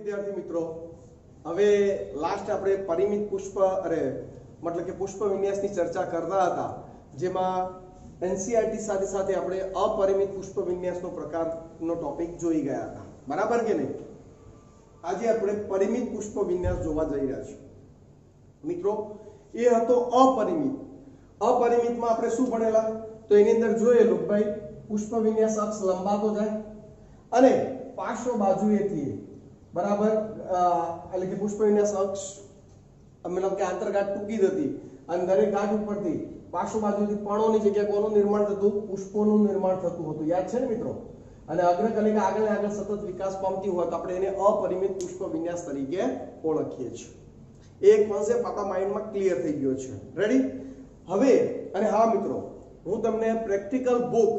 विद्यार्थी मित्रों, હવે લાસ્ટ આપણે પરિમિત પુષ્પ मतलब કે પુષ્પ વિન્યાસની ચર્ચા કરતા હતા, જેમાં એનસીઈઆરટી સાથે સાથે આપણે અપરિમિત પુષ્પ વિન્યાસનો પ્રકારનો ટોપિક જોઈ ગયા હતા, બરાબર કે નહીં? આજે આપણે પરિમિત પુષ્પ વિન્યાસ જોવા જઈ રહ્યા છીએ મિત્રો। એ હતો અપરિમિત। અપરિમિતમાં આપણે શું ભણેલા? તો એની અંદર જોયેલું ભાઈ પુષ્પ વિન્યાસ અક્ષ લંબાતો જાય અને પાર્શ્વ બાજુએથી बराबर એટલે કે પુષ્પ વિન્યાસ અક્ષ મતલબ કે આંતરગાંઠ ટૂંકી હતી અને દરેક ગાંઠ ઉપરથી પાર્શ્વ બાજુથી પર્ણોની જગ્યાએ કોનું નિર્માણ થતું? પુષ્પોનું નિર્માણ થતું હતું, યાદ છે ને મિત્રો? અને અગ્રકલિકા આગળ ને આગળ સતત વિકાસ પામતી હોય તો આપણે એને અપરિમિત પુષ્પ વિન્યાસ તરીકે ઓળખીએ છીએ। એક કોન્સેપ્ટ આપણા માઇન્ડમાં ક્લિયર થઈ ગયો છે, રેડી? હવે અને હા મિત્રો, હું તમને પ્રેક્ટિકલ બુક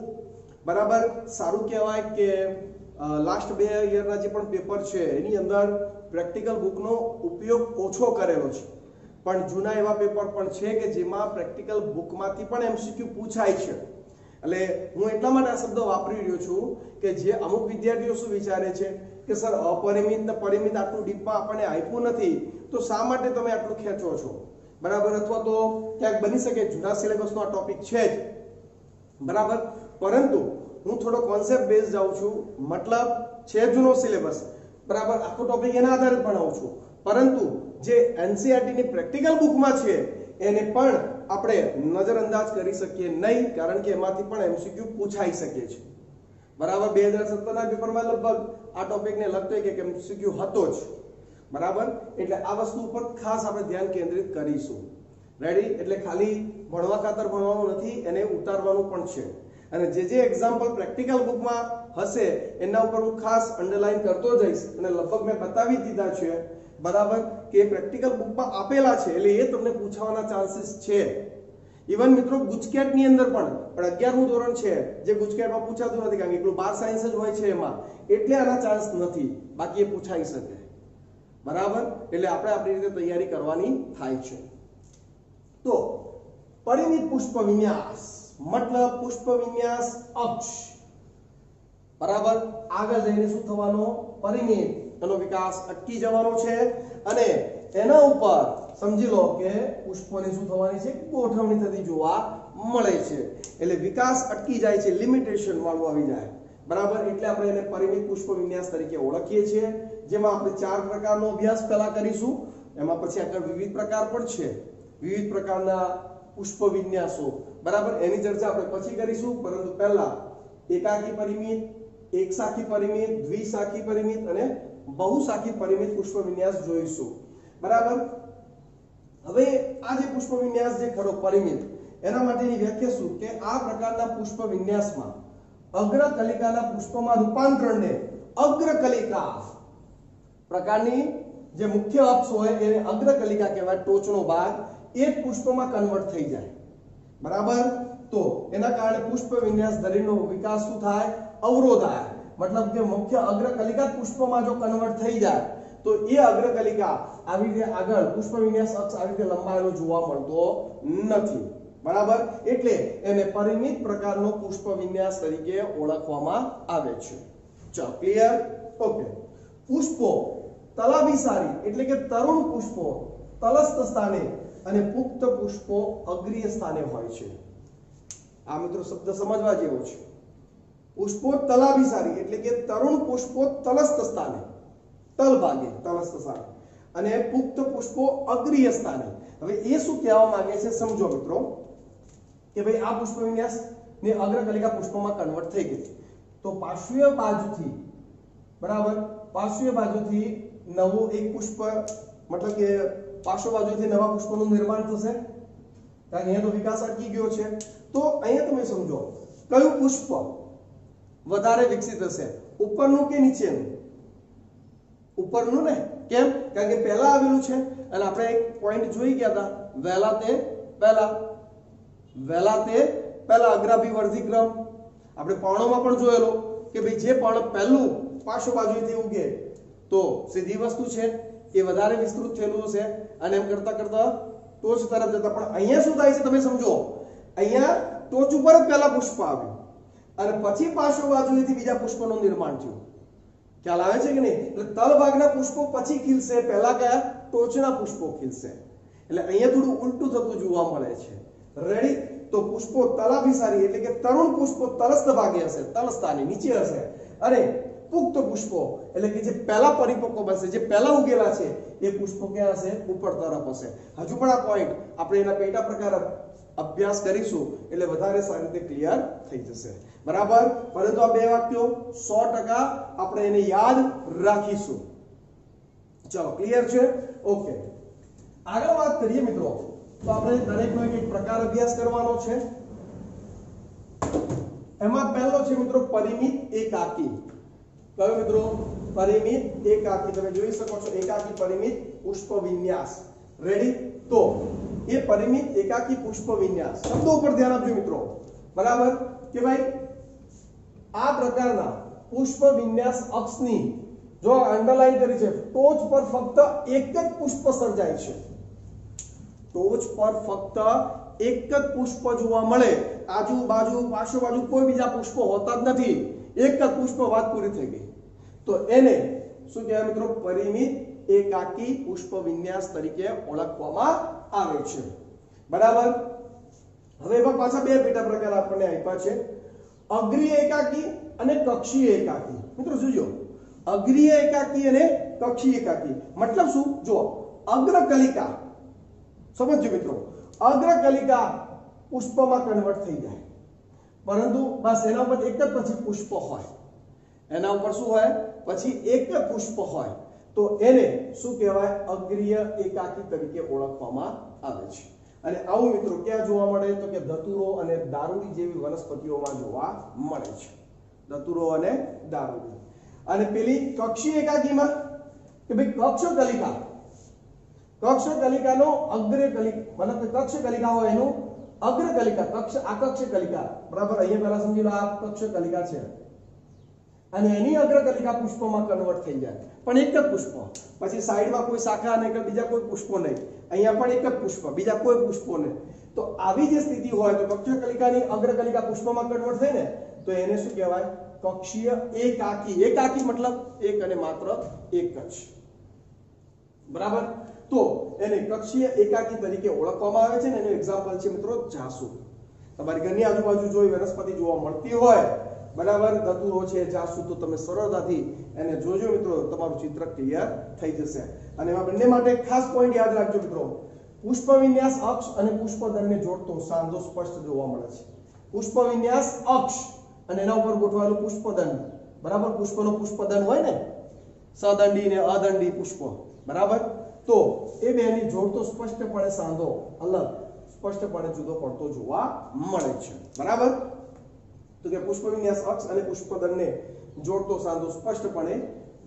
બરાબર સારું કહેવાય કે લાસ્ટ 2 યરના જે પણ પેપર છે એની અંદર પ્રેક્ટિકલ બુકનો ઉપયોગ ઓછો કરેલો છે, પણ જૂના એવા પેપર પણ છે કે જેમાં પ્રેક્ટિકલ બુકમાંથી પણ એમસીક્યુ પૂછાય છે। એટલે હું એટલા માટે આ શબ્દ વાપરી રહ્યો છું કે જે અમુક વિદ્યાર્થીઓ શું વિચારે છે કે સર અપરિમિત ને પરિમિત આટલું ડીપમાં આપણને આપ્યું નથી તો શા માટે તમે આટલું ખેંચો છો, બરાબર? અથવા તો ક્યાંક બની શકે જૂના સિલેબસનો આ ટોપિક છે જ, બરાબર, પરંતુ હું થોડો કોન્સેપ્ટ બેઝ જાઉં છું, मतलब છે જૂનો સિલેબસ, બરાબર, આખો ટોપિક એના આધારે ભણાવું છું, પરંતુ જે એનસીઈઆરટી ની પ્રેક્ટિકલ બુકમાં છે એને પણ આપણે નજરઅંદાજ કરી શકીએ નહીં, કારણ કે એમાંથી પણ એમસીક્યુ પૂછાઈ શકે છે, બરાબર। 2017 ના પેપરમાં લગભગ આ ટોપિકને લગતો એક એમસીક્યુ હતો જ, બરાબર। એટલે આ વસ્તુ ઉપર ખાસ આપણે ધ્યાન કેન્દ્રિત કરીશું, રેડી? એટલે ખાલી ભણવા ખાતર ભણવાનું નથી, એને ઉતારવાનું પણ છે। અને જે એક્ઝામ્પલ પ્રેક્ટિકલ બુકમાં હશે એના ઉપર હું ખાસ અંડરલાઈન કરતો જઈશ અને લગભગ મેં બતાવી દીધા છે, બરાબર, કે પ્રેક્ટિકલ બુકમાં આપેલા છે એટલે એ તમને પૂછવાના ચાન્સીસ છે। ઇવન મિત્રો ગુજકેટ ની અંદર પણ 11મું ધોરણ છે જે ગુજકેટમાં પૂછાતું નથી, કારણ કે એટલું 12 સાયન્સ જ હોય છે એમાં, એટલે આના ચાન્સ નથી, બાકી એ પૂછાઈ શકે, બરાબર। એટલે આપણે આપણી રીતે તૈયારી કરવાની થાય છે। તો પરિમિત પુષ્પ વિન્યાસ मतलब पुष्प विन्यास अक्ष बराबर આગળ જઈને શું થવાનો? પરિમિત, એનો વિકાસ અટકી જવાનો છે અને એના ઉપર સમજી લો કે પુષ્પોની શું થવાની છે? ગોઠવણી થતી જોવા મળે છે, એટલે વિકાસ અટકી જાય છે, લિમિટેશન વાળું આવી જાય, બરાબર। એટલે આપણે એને પરિમિત પુષ્પ વિન્યાસ તરીકે ઓળખીએ છીએ, જેમાં આપણે 4 પ્રકારનો અભ્યાસ પહેલા કરીશું, એમાં પછી આગળ વિવિધ પ્રકાર પણ છે, વિવિધ પ્રકારના પુષ્પ વિન્યાસો, બરાબર, એની ચર્ચા આપણે પછી કરીશું, પરંતુ પહેલા એકાકી પરિમિત, એકશાખી પરિમિત, દ્વિશાખી પરિમિત અને બહુશાખી પરિમિત પુષ્પ વિન્યાસ જોઈશું, બરાબર। હવે આ જે પુષ્પ વિન્યાસ જે ખરો પરિમિત, એના માટેની વ્યાખ્યા શું કે આ પ્રકારના પુષ્પ વિન્યાસમાં અગ્રકલિકાના પુષ્પમાં રૂપાંતરણને અગ્રકલિકા પ્રકારની જે મુખ્ય અક્ષ હોય એને અગ્રકલિકા કહેવાય, ટોચનો ભાગ એક પુષ્પમાં કન્વર્ટ થઈ જાય, બરાબર। તો એના કારણે પુષ્પ વિન્યાસ ધરીનો વિકાસ શું થાય? અવરોધાય, मतलब કે મુખ્ય અગ્રકલિકા પુષ્પમાં જો કન્વર્ટ થઈ જાય તો એ અગ્રકલિકા આવી રીતે આગળ પુષ્પ વિન્યાસ અક્ષ આવી રીતે લંબાયેલો જોવા મળતો નથી, બરાબર। એટલે એને પરિમિત પ્રકારનો પુષ્પ વિન્યાસ તરીકે ઓળખવામાં આવે છે। ચલો, ક્લિયર? ઓકે। પુષ્પો તલાભિસારી એટલે કે તરુણ પુષ્પો તલસ્થ સ્થાને અને પુખ્ત પુષ્પો અગ્રીય સ્થાને હોય છે। આ મિત્રો શબ્દ સમજવા જેવો છે। પુષ્પો તલાભિસારી એટલે કે તરુણ પુષ્પો તલસ્થ સ્થાને, તલ ભાગે તલસ્થ સ્થાને, અને પુખ્ત પુષ્પો અગ્રીય સ્થાને। હવે એ શું કહેવા માંગે છે સમજો મિત્રો, કે ભાઈ આ પુષ્પ વિન્યાસ ને અગ્રકલિકા પુષ્પમાં કન્વર્ટ થઈ ગઈ તો પાર્શ્વીય બાજુથી, બરાબર, પાર્શ્વીય બાજુથી નવું એક પુષ્પ मतलब કે પાર્શ્વ બાજુથી નવા પુષ્પનું નિર્માણ થશે, કારણ કે અહીંયા તો વિકાસ અટકી ગયો છે। તો અહીંયા તમે સમજો કયું પુષ્પ વધારે વિકસિત હશે, ઉપરનું કે નીચેનું? ઉપરનું ને, કેમ? કારણ કે પહેલા આવેલું છે અને આપણે એક પોઈન્ટ જોઈ ગયા હતા, વહેલા તે પહેલા, વહેલા તે પહેલા, અગ્રાભિવર્ધી ક્રમ। આપણે પર્ણોમાં પણ જોયેલો કે ભાઈ જે પર્ણ પહેલું પાર્શ્વ બાજુથી ઉગે તો સીધી વસ્તુ છે એ વધારે વિસ્તૃત થયેલું હશે અને એમ કરતા કરતા ટોચ તરફ જતા, પણ અહીંયા શું થાય છે તમે સમજો, અહીંયા ટોચ ઉપર જ પહેલા પુષ્પ આવ્યું અને પછી પાર્શ્વ બાજુથી બીજા પુષ્પનું નિર્માણ થયું, ખ્યાલ આવે છે કે નહીં? એટલે તલ ભાગના પુષ્પો પછી ખીલશે, પહેલા કયા? ટોચના પુષ્પો ખીલશે. એટલે અહીંયા થોડું ઉલટું થતું જોવા મળે છે. રેડી? તો પુષ્પો તલાભિસારી એટલે કે તરુણ પુષ્પો તલસ્થ ભાગે હશે, તલસ્થાની નીચે હશે, અને પુખ્ત પુષ્પો એટલે કે જે પહેલા પરિપક્વ બનશે, જે પહેલા ઉગેલા છે એ પુષ્પો ક્યાં હશે? ઉપર તરફ હશે. હજુ પણ આ પોઈન્ટ આપણે એના પેટા પ્રકાર અભ્યાસ કરીશું એટલે વધારે સારી રીતે ક્લિયર થઈ જશે. બરાબર? પરંતુ આ બે વાક્યો 100% આપણે એને યાદ રાખીશું. ચલો, ક્લિયર છે? ઓકે, આગળ વાત કરીએ મિત્રો. તો આપણે દરેકનો એક પ્રકાર અભ્યાસ કરવાનો છે. એમાં પહેલો છે મિત્રો પરિમિત એકાકી. કયો મિત્રો? પરિમિત એકાકી. તમે જોઈ શકો છો એકાકી પરિમિત પુષ્પ વિન્યાસ. રેડી? તો એ પરિમિત એકાકી પુષ્પ વિન્યાસ શબ્દો ઉપર ધ્યાન આપજો મિત્રો. બરાબર? કે ભાઈ આ પ્રકારના પુષ્પ વિન્યાસ અક્ષની જો અંડરલાઈન કરી છે, ટોચ પર ફક્ત એક જ પુષ્પ સર્જાય છે. ટોચ પર ફક્ત એક જ પુષ્પ જોવા મળે, આજુબાજુ પાછળબાજુ કોઈ બીજા પુષ્પો હોતા જ નથી, એક જ પુષ્પ, વાત પૂરી થઈ ગઈ. તો એને શું કહેવાય મિત્રો? પરિમિત એકાકી પુષ્પ વિન્યાસ તરીકે ઓળખવામાં આવે છે. બરાબર? હવે એમાં પાછા બે પેટા પ્રકાર આપણને આપ્યા છે, અગ્રીય એકાકી અને કક્ષીય એકાકી. મિત્રો જોજો, અગ્રીય એકાકી અને કક્ષીય એકાકી મતલબ શું? જો અગ્રકલિકા, સમજો મિત્રો, અગ્રકલિકા પુષ્પમાં કન્વર્ટ થઈ જાય, પરંતુ બસ એના ઉપર એક જ પછી પુષ્પ હોય, એના ઉપર શું હોય? પછી એક જ પુષ્પ હોય, તો એને શું કહેવાય? અગ્રીય એકાકી તરીકે ઓળખવામાં આવે છે. અને આવું મિત્રો ક્યાં જોવા મળે? તો કે ધતુરો અને દારૂડી જેવી વનસ્પતિઓમાં જોવા મળે છે. ધતુરો અને દારૂડી. અને પેલી કક્ષીય એકાકીમાં કે ભાઈ કક્ષકલિકા, કક્ષકલિકાનો અગ્રકલિકા મતલબ કક્ષકલિકા હોય એનું અગ્રકલિકા, કક્ષ આકક્ષકલિકા. બરાબર? અહીંયા પહેલા સમજી લો આ કક્ષકલિકા છે અને એની અગ્રકલિકા પુષ્પમાં કન્વર્ટ થઈ જાય, પણ એક જ પુષ્પ, પછી સાઈડમાં કોઈ શાખા નહીં કે બીજા કોઈ પુષ્પો નહીં, અહીંયા પણ એક જ પુષ્પ, બીજા કોઈ પુષ્પો નહીં. તો આવી જે સ્થિતિ હોય તો કક્ષકલિકાની અગ્રકલિકા પુષ્પમાં કન્વર્ટ થાય ને, તો એને શું કહેવાય? કક્ષીય એકાકી. એકાકી મતલબ એક અને માત્ર એક જ. બરાબર? તો એને કક્ષીય એકાકી તરીકે ઓળખવામાં આવે છે ને એનું એક્ઝામ્પલ છે મિત્રો જાસૂદ. તમારી ઘરની આજુબાજુ જો વનસ્પતિ જોવા મળતી હોય, બરાબર, ધતુરો છે, જાસૂદ, તો તમે સરળતાથી એને જોજો મિત્રો, તમારું ચિત્ર ક્લિયર થઈ જશે. અને એમાં બંને માટે ખાસ પોઈન્ટ યાદ રાખજો મિત્રો, પુષ્પ વિન્યાસ અક્ષ અને પુષ્પદળને જોડતો સાંધો સ્પષ્ટ જોવા મળે છે. પુષ્પ વિન્યાસ અક્ષ અને એના ઉપર ગોઠવાયેલું પુષ્પદંડ. બરાબર? પુષ્પનો પુષ્પદંડ હોય ને, સદંડી ને અદંડી પુષ્પ. બરાબર? તો એ બેની જોડતો સ્પષ્ટપણે સાંધો અલગ, સ્પષ્ટપણે જુદો પડતો જોવા મળે છે. બરાબર? તો કે પુષ્પ વિન્યાસ અક્ષ અને પુષ્પદળને જોડતો સાંધો સ્પષ્ટપણે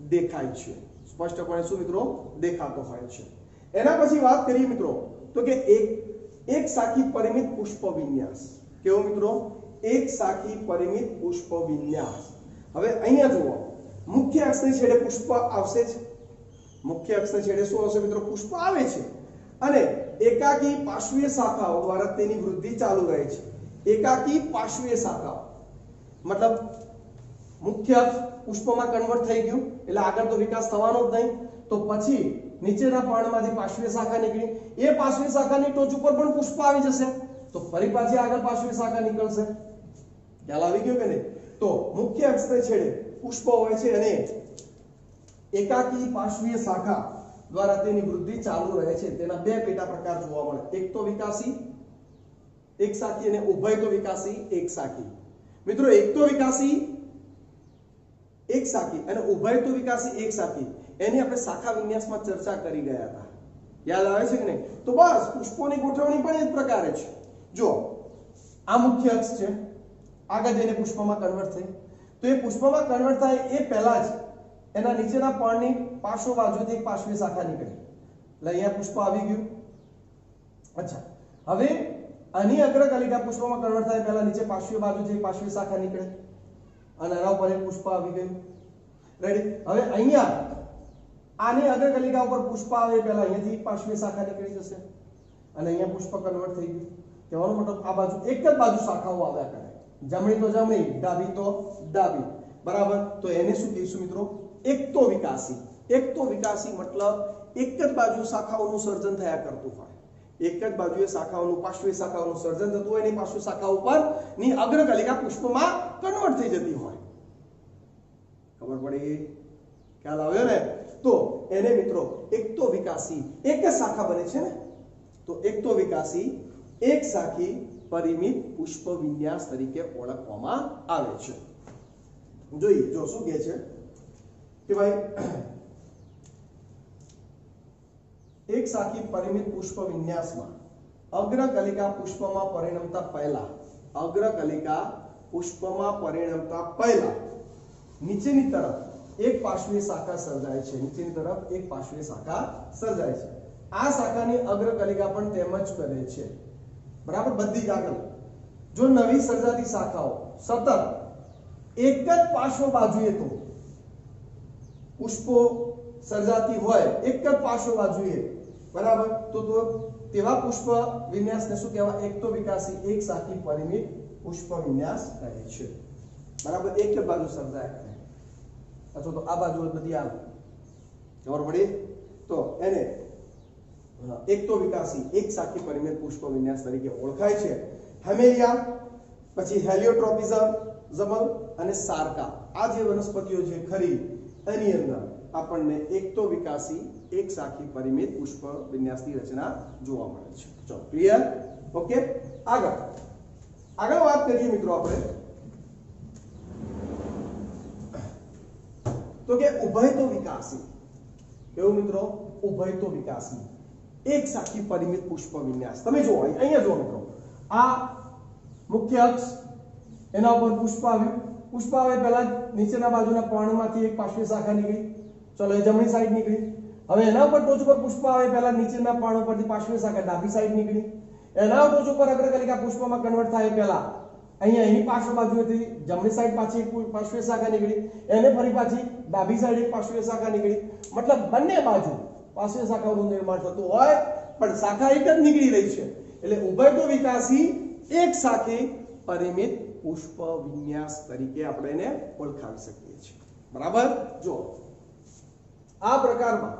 દેખાય છે. સ્પષ્ટપણે શું મિત્રો? દેખાતો હોય છે. એના પછી વાત કરીએ મિત્રો તો કે એક સાખી પરિમિત પુષ્પ વિન્યાસ. કેવો મિત્રો? એક સાખી પરિમિત પુષ્પ વિન્યાસ. હવે અહીંયા જુઓ, મુખ્ય અક્ષની છેડે પુષ્પ આવશે જ. મુખ્ય અક્ષની છેડે શું આવશે મિત્રો? પુષ્પ આવે છે, અને એકાકી પાર્શ્વીય શાખાઓ દ્વારા તેની વૃદ્ધિ ચાલુ રહે છે. એકાકી પાર્શ્વીય શાખાઓ મતલબ મુખ્ય અક્ષ પુષ્પમાં કન્વર્ટ થઈ ગયું એટલે આગળ તો વિકાસ થવાનો જ નહીં, તો પછી નીચેના પર્ણમાંથી પાર્શ્વીય શાખા નીકળી, એ પાર્શ્વીય શાખાની ટોચ ઉપર પણ પુષ્પ આવી જશે, તો ફરી પાછી આગળ પાર્શ્વીય શાખા નીકળશે. ખ્યાલ આવી ગયો કે નહીં? તો મુખ્ય અક્ષને છેડે પુષ્પ હોય છે અને એકાકી પાર્શ્વીય શાખા દ્વારા તેની વૃદ્ધિ ચાલુ રહે છે. તેના બે પેટા પ્રકાર જોવા મળે, એકતો વિકાસી એકસાખી અને ઉભયતો વિકાસી એકસાખી. મિત્રો એકતો વિકાસી એકસાખી અને ઉભયતો વિકાસી એકસાખી એની આપણે શાખા વિન્યાસમાં ચર્ચા કરી ગયા હતા. યાદ આવે છે કે નહીં? તો બસ પુષ્પોની ગોઠવણી પણ એ જ પ્રકારે છે. જો આ મુખ્ય અક્ષ છે, આગળ જઈને પુષ્પમાં કન્વર્ટ થઈ, તો એ પુષ્પમાં કન્વર્ટ થાય એ પહેલા જ એના નીચેના પર્ણની પાર્શ્વ બાજુથી એક પાર્શ્વીય શાખા નીકળી, એટલે અહીંયા પુષ્પ આવી ગયું. અચ્છા, હવે આની અગ્રકલિકા પુષ્પમાં કન્વર્ટ થાય પહેલા નીચે પાર્શ્વીય બાજુથી એક પાર્શ્વીય શાખા નીકળે અને એના ઉપર એક પુષ્પ આવી ગયું. રેડી? હવે અહીંયા આની અગ્રકલિકા ઉપર પુષ્પ આવે પહેલા અહીંયાથી એક પાર્શ્વીય શાખા નીકળી જશે અને અહીંયા પુષ્પ કન્વર્ટ થઈ ગયું. કહેવાનો મતલબ આ બાજુ એક જ બાજુ શાખાઓ આવ્યા કરે, જમણી તો જમણી, ડાબી તો ડાબી. બરાબર? તો એને શું કહીશું મિત્રો? એકતો વિકાસી. એકતો વિકાસી મતલબ એક જ બાજુ શાખાઓનું સર્જન થયા કરતું હોય. એક જ બાજુએ શાખાઓનું પાર્શ્વીય શાખાઓનું સર્જન થતું હોય અને પાર્શ્વીય શાખા ઉપરની અગ્રકલિકા પુષ્પમાં કન્વર્ટ થઈ જતી હોય. ખબર પડી? ખ્યાલ આવ્યો ને? તો એને મિત્રો એકતો વિકાસી, એક જ શાખા બને છે ને, તો એકતો વિકાસી એક શાખી પરિમિત પુષ્પ વિન્યાસ તરીકે ઓળખવામાં આવે છે. જોઈએ જો શું કહે છે કે ભાઈ એક શાખી પરિમિત પુષ્પ વિન્યાસમાં અગ્રકલિકા પુષ્પમાં પરિણમતા પહેલા, અગ્રકલિકા પુષ્પમાં પરિણમતા પહેલા નીચેની તરફ એક પાર્શ્વીય શાખા સર્જાય છે. નીચેની તરફ એક પાર્શ્વીય શાખા સર્જાય છે. આ શાખાની અગ્રકલિકા પણ તેમ જ કરે છે. બરાબર, બધી જ આગળ. જો નવી સર્જાતી શાખાઓ સતત એક જ પાર્શ્વ બાજુએ તો પુષ્પો સર્જાતી હોય, એક જ પાર્શ્વ બાજુએ, બરાબર, તો તેવા પુષ્પ વિન્યાસને શું કહેવાય? એકતો વિકાસી એક શાખી પરિમિત પુષ્પ વિન્યાસ કહે છે. બરાબર, એક જ બાજુ સર્જાય કરે અથવા તો આ બાજુ બધી આવે. ખબર પડી? તો એને એકતો વિકાસી એક શાખી પરિમિત પુષ્પ વિન્યાસ તરીકે ઓળખાય છે. હેમેલિયા, પછી હેલિયોટ્રોપિઝમ, ઝમલ અને સાર્કા, આ જે વનસ્પતિઓ છે ખરી, એની અંદર આપણને એકતો વિકાસી એક શાખી પરિમિત પુષ્પ વિન્યાસની રચના જોવા મળે છે. ચલો, ક્લિયર? ઓકે, આગળ વાત કરીએ મિત્રો આપણે તો કે ઉભયતો વિકાસી. કેવું મિત્રો? ઉભયતો વિકાસી એક શાખી પરિમિત પુષ્પ વિન્યાસ. તમે જુઓ અહીંયા જુઓ મિત્રો, આ મુખ્ય અક્ષ, એના ઉપર પુષ્પ આવ્યું. પુષ્પ આવે પહેલા નીચેના બાજુના પર્ણમાંથી એક પાર્શ્વીય શાખા નીકળી. ચલો, એ જમણી સાઈડ નીકળી. હવે એના ઉપર ટોચ ઉપર પુષ્પ આવે પહેલા નીચેના પર્ણ પરથી પાર્શ્વીય શાખા ડાબી સાઈડ નીકળી. એના ટોચ ઉપર અગ્રકલિકા પુષ્પમાં કન્વર્ટ થાય પહેલા અહીંયા એની પાર્શ્વ બાજુએથી જમણી સાઈડ પાછી એક પાર્શ્વીય શાખા નીકળી. એને ફરી પાછી ડાબી સાઈડ એક પાર્શ્વીય શાખા નીકળી. મતલબ બંને બાજુ પાર્શ્વીય શાખાઓનું નિર્માણ થતું હોય પણ શાખા એક જ નીકળી રહી છે. એટલે ઉભયતો વિકાસી એક શાખી પરિમિત પુષ્પ વિન્યાસ તરીકે આપણે એને ઓળખાવી શકીએ છીએ. બરાબર, જો આ પ્રકારમાં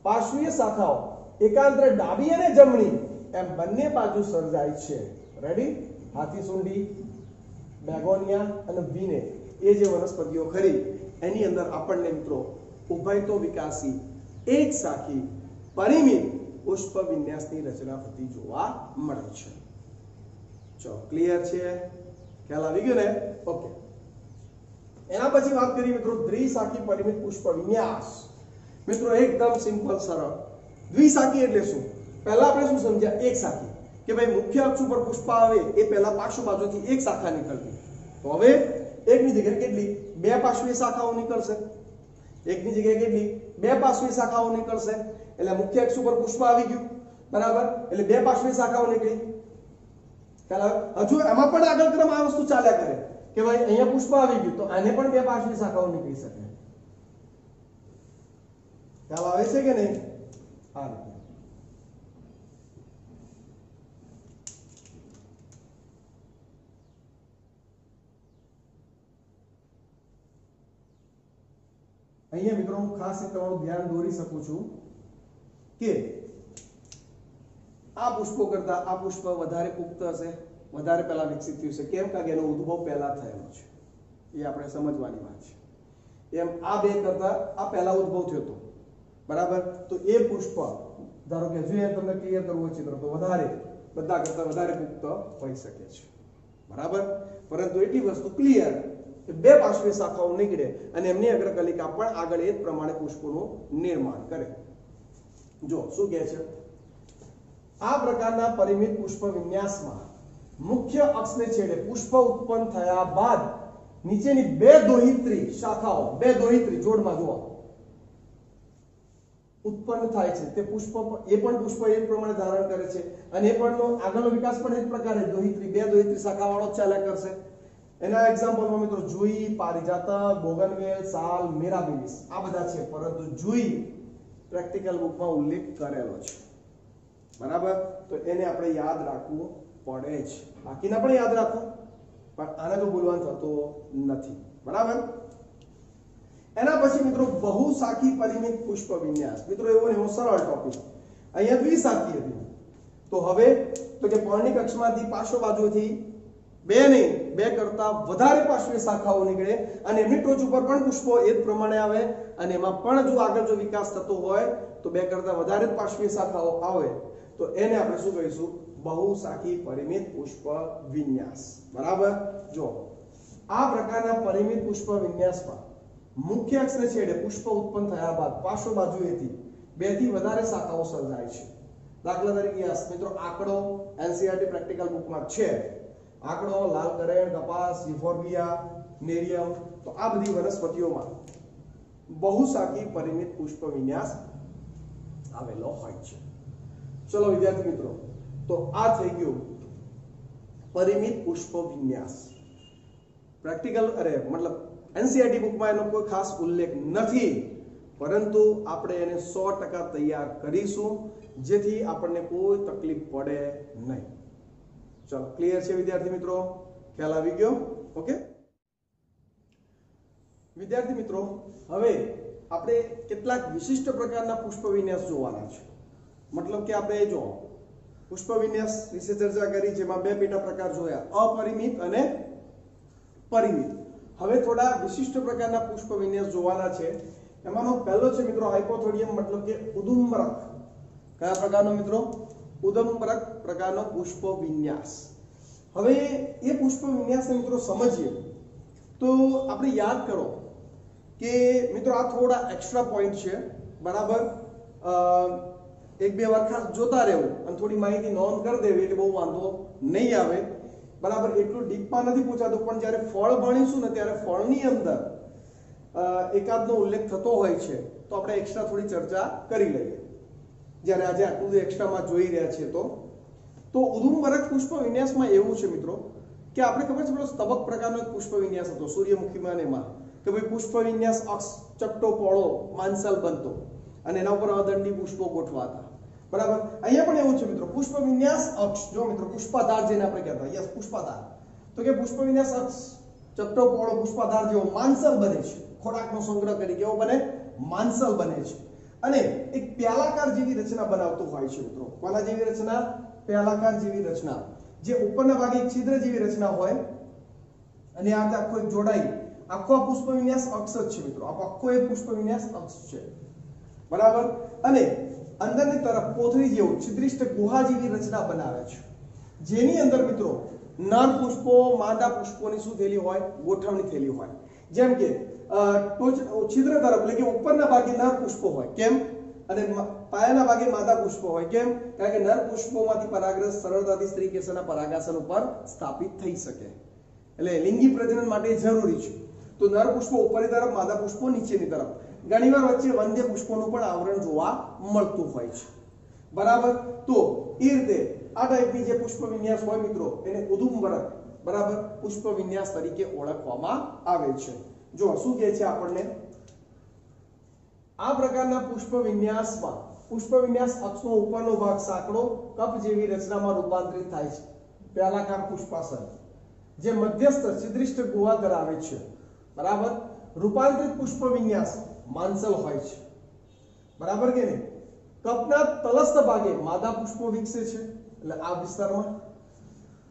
પાર્શ્વીય શાખાઓ એકાંતરે ડાબી અને જમણી એમ બંને બાજુ સર્જાય છે. રેડી? હાથીસુંડી, બેગોનિયા અને વીને, એ જે વનસ્પતિઓ ખરી એની અંદર આપણને મિત્રો ઉભયતો વિકાસી એક શાખી પરિમિત પુષ્પ વિન્યાસની રચના થતી જોવા મળે છે. ચલો, ક્લિયર છે? ખ્યાલ આવી ગયો ને? ઓકે, એના પછી વાત કરીએ મિત્રો દ્વિશાખી પરિમિત પુષ્પ વિન્યાસ. મિત્રો એકદમ સિમ્પલ, સરળ. દ્વિશાખી એટલે શું? પહેલા આપણે શું સમજ્યા? એક શાખી, કે ભાઈ મુખ્ય અક્ષ ઉપર પુષ્પ આવે એ પહેલા પાર્શ્વ બાજુથી એક શાખા નીકળતી. તો હવે એકની જગ્યાએ કેટલી? બે પાર્શ્વીય શાખાઓ નીકળશે. એકની જગ્યાએ કેટલી? બે પાર્શ્વીય શાખાઓ નીકળશે. એટલે મુખ્ય અક્ષ ઉપર પુષ્પ આવી ગયું, બરાબર, એટલે બે પાર્શ્વીય શાખાઓ નીકળી. હજુ એમાં પણ આગળ ક્રમ આ વસ્તુ ચાલ્યા કરે કે ભાઈ અહીંયા પુષ્પ આવી ગયું તો આને પણ બે પાર્શ્વીય શાખાઓ નીકળી શકે. ખ્યાલ આવે છે કે નહીં? આ રીતે અહીંયા મિત્રો હું ખાસ તમારું ધ્યાન દોરી શકું છું કે આ પુષ્પો કરતા આ પુષ્પ વધારે પુખ્ત હશે, વધારે પહેલા વિકસિત થયું છે. કેમ? કારણ કે એનો ઉદ્ભવ પહેલા થયેલો છે. એ આપણે સમજવાની વાત છે. એમ આ બે કરતા આ પહેલા ઉદ્ભવ થયો હતો, બરાબર. તો એ પુષ્પ ધારો કે જો તમને ક્લિયર કરવું હોય ચિત્ર તો વધારે, બધા કરતા વધારે પુખ્ત હોઈ શકે છે, બરાબર. પરંતુ એટલી વસ્તુ ક્લિયર કે બે પાર્શ્વીય શાખાઓ નીકળે અને એમની અગ્રકલિકા પણ આગળ એ જ પ્રમાણે પુષ્પોનું નિર્માણ કરે. જો શું કહે છે? આ પ્રકારના પરિમિત પુષ્પ વિન્યાસમાં મુખ્ય અક્ષને છેડે પુષ્પ ઉત્પન્ન થયા બાદ નીચેની બે દોહિત્રી શાખાઓ, બે દોહિત્રી જોડમાં જુઓ ઉત્પન્ન થાય છે. તે પુષ્પ એ પણ પુષ્પ એ પ્રમાણે ધારણ કરે છે અને એ પણ આગળનો વિકાસ પણ એ જ પ્રકારે દોહિત્રી, બે દોહિત્રી શાખાવાળો ચાલ્યા કરશે. એના એક્ઝામ્પલમાં મિત્રો જુઈ, પારિજાતક, બોગનવેલ, સાલ, મિરાબિલિસ આ બધા છે. પરંતુ જુઈ પ્રેક્ટિકલ બુકમાં ઉલ્લેખ કરેલો છે, બરાબર. તો એને આપણે યાદ રાખવું પડે જ. બાકીના પણ યાદ રાખો પણ આને તો ભૂલવાનું થતો નથી, બરાબર. એના પછી મિત્રો બહુશાખી પરિમિત પુષ્પ વિન્યાસ. મિત્રો એવો ને એવો સરળ ટોપિક. અહીંયા દ્વિશાખી હતી. તો હવે તો કે પર્ણિક અક્ષમાંથી પાર્શ્વ બાજુથી બે નહીં, બે કરતા વધારે પાર્શ્વીય શાખાઓ નીકળે અને એમની ટોચ ઉપર પણ પુષ્પો એ જ પ્રમાણે આવે અને એમાં પણ જો આગળ જો વિકાસ થતો હોય તો બે કરતા વધારે પાર્શ્વીય શાખાઓ આવે તો એને આપણે શું કહીશું? બહુશાખી પરિમિત પુષ્પ વિન્યાસ. બરાબર. જો આ પ્રકારના પરિમિત પુષ્પ વિન્યાસમાં મુખ્ય અક્ષને છેડે પુષ્પ ઉત્પન્ન થયા બાદ પાર્શ્વ બાજુએથી બે થી વધારે શાખાઓ સર્જાય છે. દાખલા તરીકે મિત્રો આંકડો એનસીઈઆરટી પ્રેક્ટિકલ બુકમાં છે. આંકડો, લાલ કરેણ, કપાસ, યુફોર્બિયા, નેરિયમ, તો આ બધી વનસ્પતિઓમાં બહુશાખી પરિમિત પુષ્પ વિન્યાસ આવેલો હોય છે. ચલો વિદ્યાર્થી મિત્રો, તો આ થઈ ગયું પરિમિત પુષ્પ વિન્યાસ. પ્રેક્ટિકલ મતલબ એનસીઈઆરટી બુકમાં એનો કોઈ ખાસ ઉલ્લેખ નથી, પરંતુ આપણે એને 100% તૈયાર કરીશું જેથી આપણને કોઈ તકલીફ પડે નહીં. ચલો ક્લિયર છે વિદ્યાર્થી મિત્રો? ખ્યાલ આવી ગયો? ઓકે વિદ્યાર્થી મિત્રો, હવે આપણે કેટલાક વિશિષ્ટ પ્રકારના પુષ્પ વિન્યાસ જોવાના છે. મતલબ કે આપણે જો પુષ્પ વિન્યાસ વિશે ચર્ચા કરી જેમાં બે પેટા પ્રકાર જોયા, અપરિમિત અને પરિમિત. હવે થોડા વિશિષ્ટ પ્રકારના પુષ્પ વિન્યાસ જોવાના છે. એમાંનો પહેલો છે મિત્રો હાઇપોથોડિયમ, મતલબ કે ઉદુમ્બરક. કયા પ્રકારનો મિત્રો? ઉદુમ્બરક પ્રકારનો પુષ્પ વિન્યાસ. હવે એ પુષ્પ વિન્યાસને મિત્રો સમજીએ તો આપણે યાદ કરો કે મિત્રો આ થોડા એક્સ્ટ્રા પોઈન્ટ છે. બરાબર. એક બે વાર ખાસ જોતા રહેવું અને થોડી માહિતી નોંધ કરી દેવી એટલે બહુ વાંધો નહીં આવે. બરાબર. એટલું ડીપમાં નથી પૂછાતું, પણ જ્યારે ફળ ભણીશું ને ત્યારે ફળની અંદર એકાદનો ઉલ્લેખ થતો હોય છે તો આપણે એક્સ્ટ્રા થોડી ચર્ચા કરી લઈએ. જ્યારે આજે આટલું એક્સ્ટ્રામાં જોઈ રહ્યા છીએ તો ઉદુમ્બરક પુષ્પ વિન્યાસમાં એવું છે મિત્રો કે આપણે ખબર છે પેલો સ્તબક પ્રકારનો એક પુષ્પ વિન્યાસ હતો સૂર્યમુખીમાં ને એમાં કે ભાઈ પુષ્પ વિન્યાસ અક્ષ ચપટો પોળો માંસલ બનતો અને એના ઉપર અદંડી પુષ્પો ગોઠવાતા. બરાબર. અહીંયા પણ એવું છે મિત્રો પુષ્પ વિન્યાસ અક્ષ. જો મિત્રો પુષ્પાધાર જેને આપણે કહેતા યસ પુષ્પાધાર, તો કે પુષ્પ વિન્યાસ અક્ષ ચપટો પોળો પુષ્પાધાર જેવો માંસલ બને છે. ખોરાકનો સંગ્રહ કરી કેવો બને? માંસલ બને છે અને એક પ્યાલાકાર જેવી રચના બનાવતું હોય છે મિત્રો. કોના જેવી રચના? પ્યાલાકાર જેવી રચના, જે ઉપરના ભાગે એક છિદ્ર જેવી રચના હોય અને આ આખો એક જોડાઈ આખો પુષ્પ વિન્યાસ અક્ષ જ છે મિત્રો. આખો એક પુષ્પ વિન્યાસ અક્ષ છે. બરાબર. અને અંદરની તરફ પોથળી જેવું છિદ્રિષ્ટ ગુહા જેવી રચના બનાવે છે જેની અંદર મિત્રો નર પુષ્પો માદા પુષ્પોની શું થયેલી હોય? ગોઠવણી થયેલી હોય. જેમ કે છિદ્ર તરફ એટલે કે ઉપરના ભાગે નર પુષ્પો હોય. કેમ? અને પાયાના ભાગે માદા પુષ્પો હોય. કેમ? કારણ કે નર પુષ્પોમાંથી પરાગરસ સરળતાથી સ્ત્રી કેસરના પરાગાસન ઉપર સ્થાપિત થઈ શકે, એટલે લિંગી પ્રજનન માટે જરૂરી છે. તો નર પુષ્પો ઉપરની તરફ, માદા પુષ્પો નીચેની તરફ. ઘણીવાર વચ્ચે વંધ્ય પુષ્પોનું પણ આવરણ જોવા મળતું હોય છે. બરાબર. તો એ રીતે આ ટાઈપની જે પુષ્પ વિન્યાસ હોય મિત્રો એને ઉદુમ્બરક બરાબર પુષ્પ વિન્યાસ તરીકે ઓળખવામાં આવે છે. જો શું કહે છે આપણને? આ પ્રકારના પુષ્પ વિન્યાસમાં પુષ્પ વિન્યાસ અક્ષનો ઉપરનો ભાગ સાંકડો કપ જેવી રચનામાં રૂપાંતરિત થાય છે. પ્યાલાકાર પુષ્પાસન જે મધ્યસ્થ છિદ્રિષ્ટ ગુહા ધરાવે છે. બરાબર. રૂપાંતરિત પુષ્પ વિન્યાસ માંસલ હોય છે. બરાબર કે નહીં? કપના તલસ્થ ભાગે માદા પુષ્પો વિકસે છે એટલે આ વિસ્તારમાં,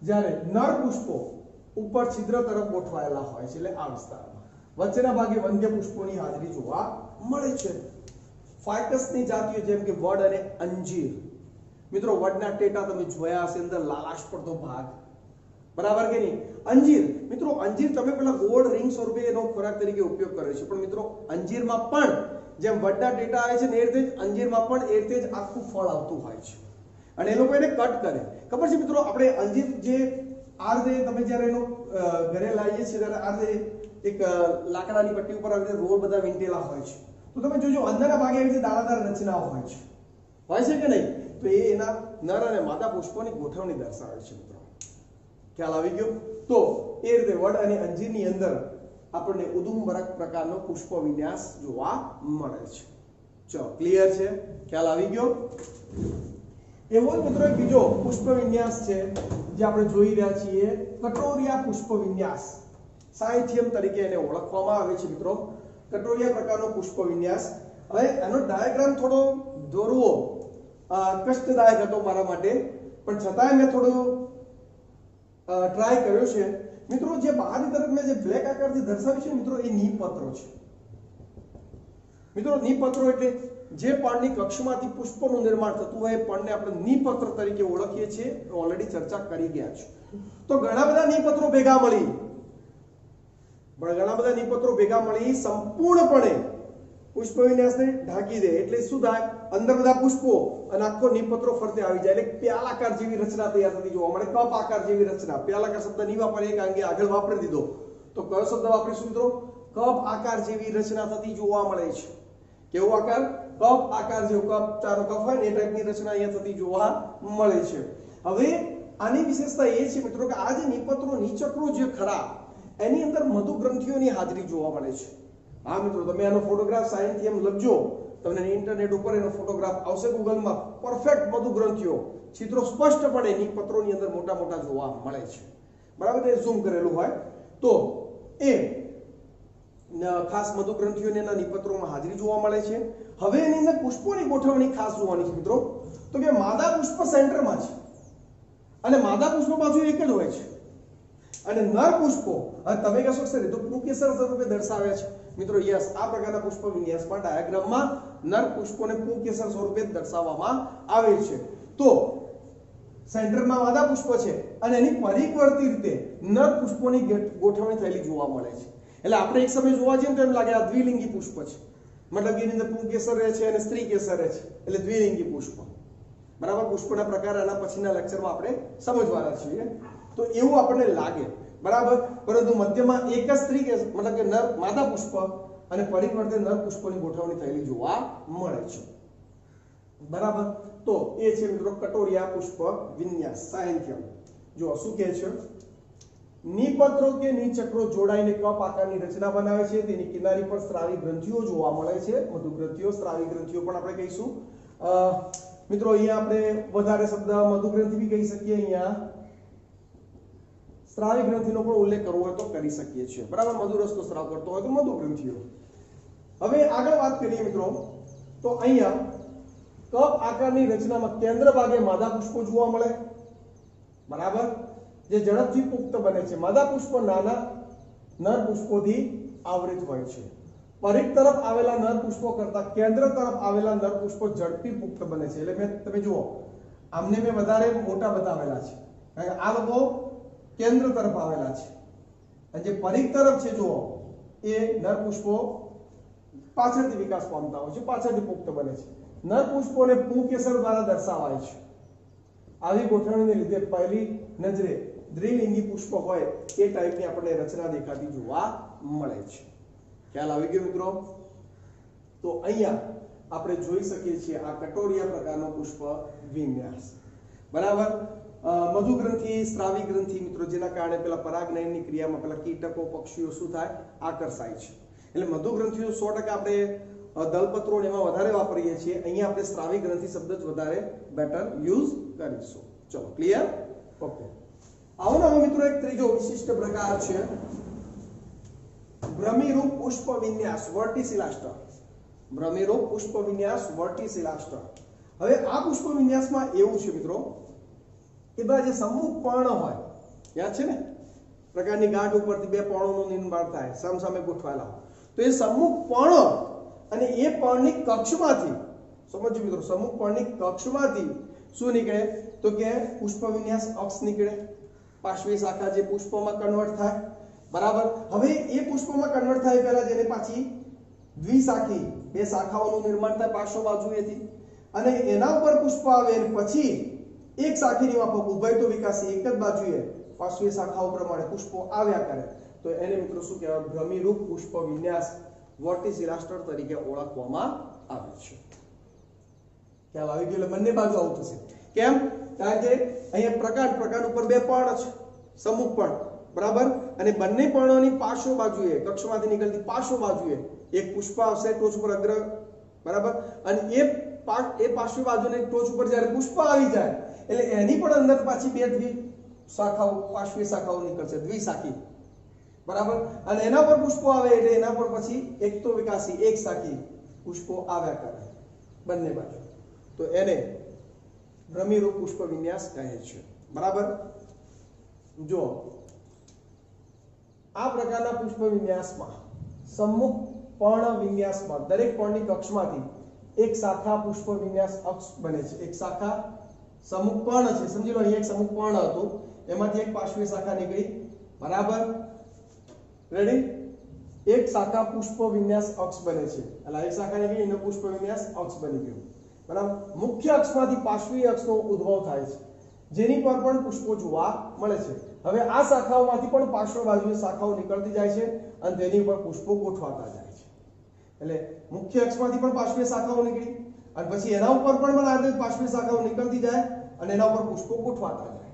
જ્યારે નર પુષ્પો ઉપર છિદ્ર તરફ ગોઠવાયેલા હોય છે એટલે આ વિસ્તારમાં. વચ્ચેના ભાગે વંધ્ય પુષ્પોની હાજરી જોવા મળે છે. ફાઇકસની જાતિઓ જેમ કે વડ અને અંજીર. મિત્રો વડના ટેટા તમે જોયા હશે, અંદર લાલાશ પડતો ભાગ. બરાબર કે નહીં? અંજીર મિત્રો અંજીર તમે પેલા ગોળ રિંગ સ્વરૂપે એનો ખોરાક તરીકે ઉપયોગ કરે છે, પણ મિત્રો અંજીરમાં પણ જેમ વડના ટેટા આવે છે ને એ રીતે જ અંજીરમાં પણ એ રીતે જ આખું ફળ આવતું હોય છે અને એ લોકો એને કટ કરે. ખબર છે મિત્રો આપણે અંજીર જે આ રીતે તમે જ્યારે એનો ઘરે લાવીએ છીએ ત્યારે આ રીતે એક લાકડાની પટ્ટી ઉપર આવી રીતે રોલ બધા વીંટેલા હોય છે, તો તમે જોજો અંદરના ભાગે આવી રીતે દાણાદાર રચનાઓ હોય છે કે નહીં? તો એ એના નર અને માદા પુષ્પોની ગોઠવણી દર્શાવે છે મિત્રો. ખ્યાલ આવી ગયો? તો એ રીતે વડ અને અંજીરની અંદર આપણને ઉદુમ્બરક પ્રકારનો પુષ્પ વિન્યાસ જોવા મળે છે. ચલો ક્લિયર છે? ખ્યાલ આવી ગયો? એવો જ મિત્રો એક બીજો પુષ્પ વિન્યાસ છે જે આપણે જોઈ રહ્યા છીએ, કટોરિયા પુષ્પ વિન્યાસ. સાયથિયમ તરીકે એને ઓળખવામાં આવે છે મિત્રો. કટોરિયા પ્રકારનો પુષ્પ વિન્યાસ. હવે આનો ડાયાગ્રામ થોડો દોરવો કષ્ટદાયક હતો મારા માટે, પણ છતાંય મેં થોડો ટ્રાય કર્યો છે. મિત્રો જે બહારની તરફ મેં જે બ્લેક આકારથી દર્શાવ્યું છે મિત્રો, એ નિપત્રો છે. મિત્રો નિપત્રો એટલે જે પર્ણની કક્ષમાંથી પુષ્પનું નિર્માણ થતું હોય એ પર્ણને આપણે નિપત્ર તરીકે ઓળખીએ છીએ. ઓલરેડી ચર્ચા કરી ગયા છે. તો ઘણા બધા નિપત્રો ભેગા મળી સંપૂર્ણપણે પુષ્પ વિન્યાસને ઢાંકી દે. એટલે શું થાય, અંદર બધા પુષ્પો અને આખો નિપત્રો ફરતે આવી જાય. એટલે પ્યાલાકાર જેવી રચના તૈયાર થતી જોવા મળે. કપ આકાર જેવી રચના. પ્યાલાકાર શબ્દ નહીં વાપરીએ કારણ કે આગળ વાપરી દીધો. તો કયો શબ્દ વાપરીશું મિત્રો? કપ આકાર જેવી રચના થતી જોવા મળે છે. કેવો આકાર? કપ આકાર જેવો. કપ ચારો કપ હોય ને એ ટાઈપની રચના અહીંયા થતી જોવા મળે છે. હવે આની વિશેષતા એ છે મિત્રો કે આ જે નિપત્રો નીચક્રો જે ખરા એની અંદર મધુ ગ્રંથિઓની હાજરી જોવા મળે છે. હા મિત્રો, તમે આનો ફોટોગ્રાફ સાયન્સથી એમ લખજો, તમને ઇન્ટરનેટ ઉપર એનો ફોટોગ્રાફ આવશે ગૂગલમાં. પરફેક્ટ મધુ ગ્રંથિઓ, ચિત્રો સ્પષ્ટપણે નિપત્રોની અંદર મોટા મોટા જોવા મળે છે. બરાબર, એ ઝૂમ કરેલું હોય તો એ ખાસ મધુ ગ્રંથિઓની એના નિપત્રોમાં હાજરી જોવા મળે છે. હવે એની અંદર પુષ્પોની ગોઠવણી ખાસ જોવાની છે મિત્રો. તો કે માદા પુષ્પ સેન્ટરમાં છે અને માદા પુષ્પ બાજુ એક જ હોય છે અને નર પુષ્પો તમે કહેશો સર તો પુંકેસર સ્વરૂપે દર્શાવ્યા છે. મિત્રો યસ, આ પ્રકારના પુષ્પ વિન્યાસમાં ડાયાગ્રામમાં નર પુષ્પોને પુંકેસર સ્વરૂપે દર્શાવવામાં આવે છે. તો સેન્ટરમાં માદા પુષ્પ છે અને એની પરિવર્તી રીતે નર પુષ્પોની ગોઠવણી થયેલી જોવા મળે છે. એટલે આપણે એક સમય જોવા જઈએ તો એમ લાગે આ દ્વિલિંગી પુષ્પ છે, મતલબ કે એની અંદર પુંકેસર રહે છે અને સ્ત્રી કેસર રહે છે, એટલે દ્વિલિંગી પુષ્પ. બરાબર, પુષ્પના પ્રકાર આના પછીના લેક્ચરમાં આપણે સમજવાના છીએ. તો એવું આપણને લાગે. બરાબર, પરંતુ મધ્યમાં એક જ સ્ત્રી કે મતલબ કે નર માદા પુષ્પ અને પરિવર્તે નર પુષ્પોની ગોઠવણી થયેલી જોવા મળે છે. બરાબર, તો એ છે મિત્રો કટોરિયા પુષ્પ વિન્યાસ સાયન્થિયમ. જો શું કહે છે, નિપત્રો કે નિચક્રો જોડાઈને કપ આકારની રચના બનાવે છે. તેની કિનારી પર સ્રાવી ગ્રંથિઓ જોવા મળે છે. મધુ ગ્રંથિઓ, સ્રાવી ગ્રંથિઓ પણ આપણે કહીશું. મિત્રો અહીંયા આપણે વધારે શબ્દ મધુ ગ્રંથિ બી કહી શકીએ, અહીંયા સ્રાવી ગ્રંથિનો પણ ઉલ્લેખ કરવો હોય તો કરી શકીએ છીએ. બરાબર, મધુ રસનો સ્રાવ કરતો હોય તો મધુ ગ્રંથિઓ. હવે આગળ વાત કરીએ મિત્રો, તો અહીંયા કપ આકારની રચનામાં કેન્દ્ર ભાગે માદા પુષ્પો જોવા મળે. બરાબર, જે ઝડપથી પુખ્ત બને છે. માદા પુષ્પ નાના નર પુષ્પોથી આવૃત હોય છે. પરિઘ તરફ આવેલા નર પુષ્પો કરતા કેન્દ્ર તરફ આવેલા નર પુષ્પો ઝડપી પુખ્ત બને છે. એટલે તમે જુઓ, આમને મેં વધારે મોટા બતાવેલા છે કારણ કે આ લોકો કેન્દ્ર તરફ આવેલા છે અને જે પરિઘ તરફ છે જુઓ એ નર પુષ્પો પાછળથી વિકાસ પામતા હોય છે, પાછળથી પુખ્ત બને છે. નર પુષ્પોને પુંકેસર દ્વારા દર્શાવાય છે. આવી ગોઠવણીને લીધે પહેલી નજરે દ્વિલિંગી પુષ્પ હોય એ ટાઈપની આપણને રચના દેખાતી જોવા મળે છે. ખ્યાલ આવી ગયો મિત્રો? તો અહીંયા આપણે જોઈ શકીએ છીએ આ કટોરિયા પ્રકારનો પુષ્પ વિન્યાસ. બરાબર, મધુ ગ્રંથિ, સ્રાવી ગ્રંથિ મિત્રો, જેના કારણે પેલા પરાગનયનની ક્રિયામાં પેલા કીટકો પક્ષીઓ શું થાય, આકર્ષાય છે. એટલે મધુ ગ્રંથિઓ 100% આપણે દલપત્રો એમાં વધારે વાપરીએ છીએ. અહીંયા આપણે સ્રાવી ગ્રંથિ શબ્દ જ વધારે બેટર યુઝ કરીશું. ચલો, ક્લિયર? ઓકે. આવો ને મિત્રો એક ત્રીજો વિશિષ્ટ પ્રકાર છે ભ્રમિરૂપ પુષ્પ વિન્યાસ વર્ટિસિલાસ્ટર. ભ્રમિરૂપ પુષ્પ વિન્યાસ વર્ટિસિલાસ્ટર. હવે આ પુષ્પ વિન્યાસમાં એવું છે મિત્રો કે બા જે સમૂહ પર્ણ હોય, યાદ છે ને, પ્રકારની ગાંઠ ઉપરથી બે પર્ણોનું નિર્માણ થાય, સામસામે ગોઠવાયેલા હોય. તો એ સમૂહ પર્ણ અને એ પર્ણની કક્ષમાંથી, સમજો મિત્રો, સમૂહ પર્ણની કક્ષમાંથી શું નીકળે તો કે પુષ્પ વિન્યાસ અક્ષ નીકળે. પાર્શ્વીય શાખા જે પુષ્પમાં કન્વર્ટ થાય. બરાબર, હવે એ પુષ્પમાં કન્વર્ટ થાય પહેલા જેને પાછી દ્વિશાખી બે શાખાઓનું નિર્માણ થાય પાર્શ્વ બાજુએથી અને એના ઉપર પુષ્પ આવે અને પછી એક શાખીની માફક ઉભયતો વિકાસી એક જ બાજુએ પાર્શ્વીય શાખાઓ પ્રમાણે પુષ્પો આવ્યા કરે. તો એને મિત્રો શું કહેવાય? ભ્રમિરૂપ પુષ્પ વિન્યાસ વર્ટિસિલાસ્ટર તરીકે ઓળખવામાં આવે છે. ખ્યાલ આવી ગયો? એટલે બંને બાજુ આવું થશે. કેમ? કારણ કે અહીંયા પ્રકાર ઉપર બે પર્ણ છે, સમૂહ પર્ણ. બરાબર, અને બંને પર્ણોની પાર્શ્વ બાજુએ, કક્ષમાંથી નીકળતી પાર્શ્વ બાજુએ એક પુષ્પ આવશે ટોચ ઉપર અગ્ર. બરાબર, અને એ પાર્શ્વ બાજુની ટોચ ઉપર જ્યારે પુષ્પ આવી જાય એટલે એની પણ અંદર પાછી બે શાખાઓ, પાર્શ્વીય શાખાઓ નીકળશે, દ્વિશાખી. બરાબર, અને એના પર પુષ્પો આવે એટલે એના પર પછી એક તો વિકાસી એક શાખી પુષ્પો આવ્યા કરે બંને બાજુ, તો એને ભ્રમિરૂપ પુષ્પ વિન્યાસ કહે છે. બરાબર, જો આ પ્રકારના પુષ્પ વિન્યાસમાં સમ્મુખ પર્ણ વિન્યાસમાં દરેક પર્ણની કક્ષમાંથી એક શાખા પુષ્પ વિન્યાસ અક્ષ બને છે. એક શાખા સમ્મુખ પર્ણ છે, સમજી લો અહીંયા એક સમ્મુખ પર્ણ હતું, એમાંથી એક પાર્શ્વીય શાખા નીકળી. બરાબર, રેડી, એક શાખા પુષ્પ વિન્યાસ અક્ષ બને છે, એટલે એક શાખા નીકળી એનો પુષ્પ વિન્યાસ અક્ષ બની ગયો. બરાબર, મુખ્ય અક્ષમાંથી પાર્શ્વીય અક્ષનો ઉદ્ભવ થાય છે, જેની પર પણ પુષ્પો જોવા મળે છે. હવે આ શાખાઓમાંથી પણ પાર્શ્વ બાજુએ શાખાઓ નીકળતી જાય છે અને તેની ઉપર પુષ્પો ગોઠવાતા જાય છે. એટલે મુખ્ય અક્ષમાંથી પણ પાર્શ્વીય શાખાઓ નીકળી અને પછી એના ઉપર પણ આ પાર્શ્વીય શાખાઓ નીકળતી જાય અને એના ઉપર પુષ્પો ગોઠવાતા જાય.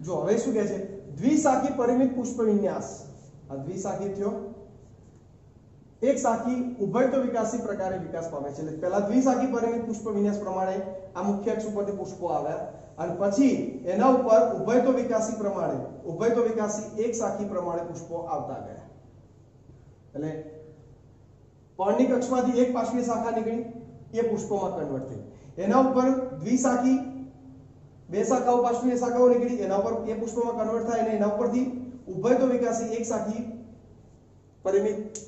જો હવે શું કહે છે, દ્વિશાખી પરિમિત પુષ્પ વિન્યાસ. આ દ્વિશાખી થયો, એક શાખી ઉભયતો વિકાસી પ્રકારે વિકાસ પામે છે. એટલે પહેલા દ્વિશાખી પરિમિત પુષ્પ વિન્યાસ પ્રમાણે આ મુખ્ય અક્ષ ઉપરથી પુષ્પો આવ્યા અને પછી એના ઉપર ઉભયતો વિકાસી પ્રમાણે ઉભયતો વિકાસી એક શાખી પ્રમાણે પુષ્પો આવતા ગયા. એટલે પર્ણની કક્ષમાંથી એક પાર્શ્વીય શાખા નીકળી, એ પુષ્પોમાં કન્વર્ટ થઈ. એના ઉપર દ્વિશાખી બે શાખાઓ પાર્શ્વીય શાખાઓ નીકળી, એના ઉપર એ પુષ્પોમાં કન્વર્ટ થાય અને એના ઉપરથી ઉભયતો વિકાસી એક શાખી પરિમિત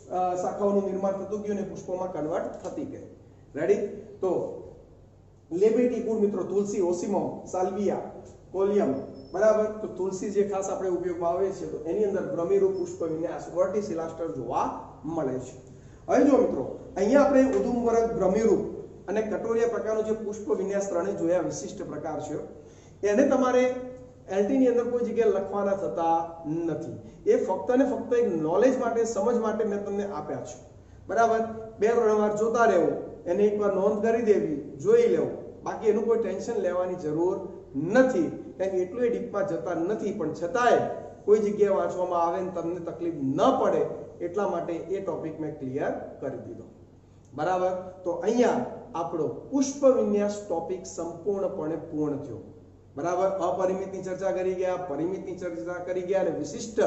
શાખાઓનું નિર્માણ થતું ગયું અને પુષ્પોમાં કન્વર્ટ થતી ગઈ. રેડી, તો લેબેટી કુળ મિત્રો તુલસી, ઓસિમમ, સાલ્વિયા, કોલિયમ. બરાબર, તો તુલસી જે ખાસ આપણે ઉપયોગમાં આવે છે તો એની અંદર ભ્રમિરૂપ પુષ્પ વિન્યાસ વર્ટિસિલાસ્ટર જોવા મળે છે. હવે જો મિત્રો અહીંયા આપણે ઉદુમવર્ગ, ભ્રમિરૂપ અને કટોરિયા પ્રકારનું જે પુષ્પ વિન્યાસ ત્રણે જોયા વિશિષ્ટ પ્રકાર છે, એને તમારે એલટી ની અંદર કોઈ જગ્યાએ લખવાના થતા નથી. એ ફક્ત ને ફક્ત એક નોલેજ માટે, સમજ માટે મેં તમને આપ્યા છે. બરાબર, 2-3 વાર જોતા રહેવું, એને એકવાર નોંધ કરી દેવી, જોઈ લેવું, બાકી એનું કોઈ ટેન્શન લેવાની જરૂર નથી, કારણ કે એટલું ડીપમાં જતા નથી. પણ છતાંય કોઈ જગ્યાએ વાંચવામાં આવે ને તમને તકલીફ ન પડે એટલા માટે એ ટોપિક મેં ક્લિયર કરી દીધો. બરાબર, તો અહીંયા આપણો પુષ્પ વિન્યાસ ટોપિક સંપૂર્ણપણે પૂર્ણ થયો. બરાબર, અપરિમિતની ચર્ચા કરી ગયા, પરિમિતની ચર્ચા કરી ગયા અને વિશિષ્ટ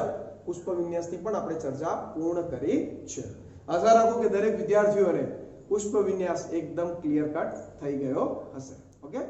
પુષ્પ વિન્યાસની પણ આપણે ચર્ચા પૂર્ણ કરી છે. આશા રાખું કે દરેક વિદ્યાર્થીઓને પુષ્પ વિન્યાસ એકદમ ક્લિયર કટ થઈ ગયો હશે. ઓકે.